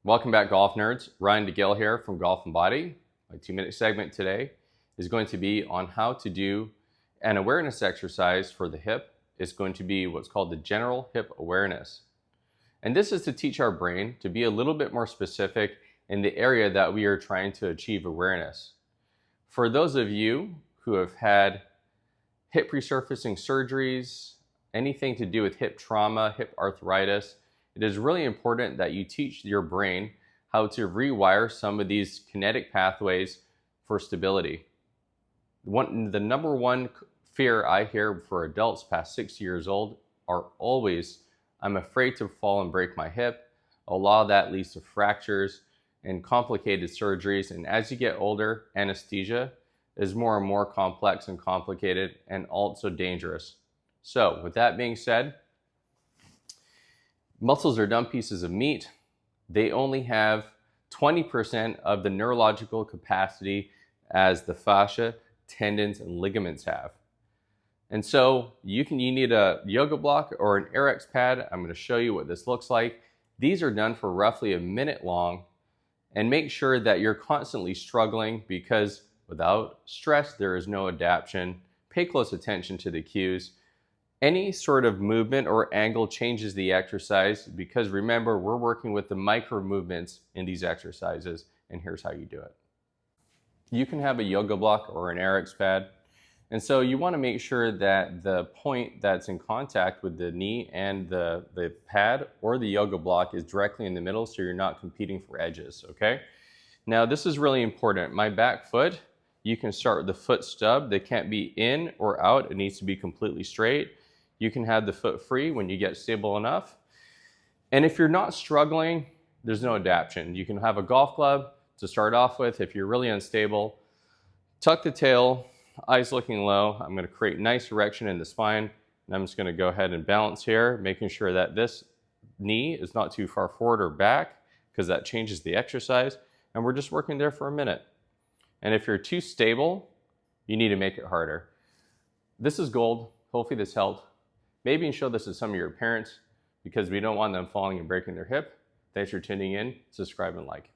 Welcome back, golf nerds. Ryan DeGale here from Golf and Body. My 2-minute segment today is going to be on how to do an awareness exercise for the hip. It's going to be what's called the general hip awareness. And this is to teach our brain to be a little bit more specific in the area that we are trying to achieve awareness. For those of you who have had hip resurfacing surgeries, anything to do with hip trauma, hip arthritis, it is really important that you teach your brain how to rewire some of these kinetic pathways for stability. The number one fear I hear for adults past 60 years old are always, I'm afraid to fall and break my hip. A lot of that leads to fractures and complicated surgeries. And as you get older, anesthesia is more and more complex and complicated and also dangerous. So with that being said, muscles are dumb pieces of meat. They only have 20% of the neurological capacity as the fascia, tendons, and ligaments have. And so you need a yoga block or an Airex pad. I'm going to show you what this looks like. These are done for roughly a minute long, and make sure that you're constantly struggling, because without stress, there is no adaptation. Pay close attention to the cues. Any sort of movement or angle changes the exercise, because remember, we're working with the micro movements in these exercises, and here's how you do it. You can have a yoga block or an Airex pad, and so you want to make sure that the point that's in contact with the knee and the pad or the yoga block is directly in the middle, so you're not competing for edges, okay? Now this is really important. My back foot, you can start with the foot stub. They can't be in or out. It needs to be completely straight. You can have the foot free when you get stable enough. And if you're not struggling, there's no adaptation. You can have a golf club to start off with. If you're really unstable, tuck the tail, eyes looking low. I'm going to create nice erection in the spine. And I'm just going to go ahead and balance here, making sure that this knee is not too far forward or back, because that changes the exercise. And we're just working there for a minute. And if you're too stable, you need to make it harder. This is gold. Hopefully this helped. Maybe you can show this to some of your parents, because we don't want them falling and breaking their hip. Thanks for tuning in. Subscribe and like.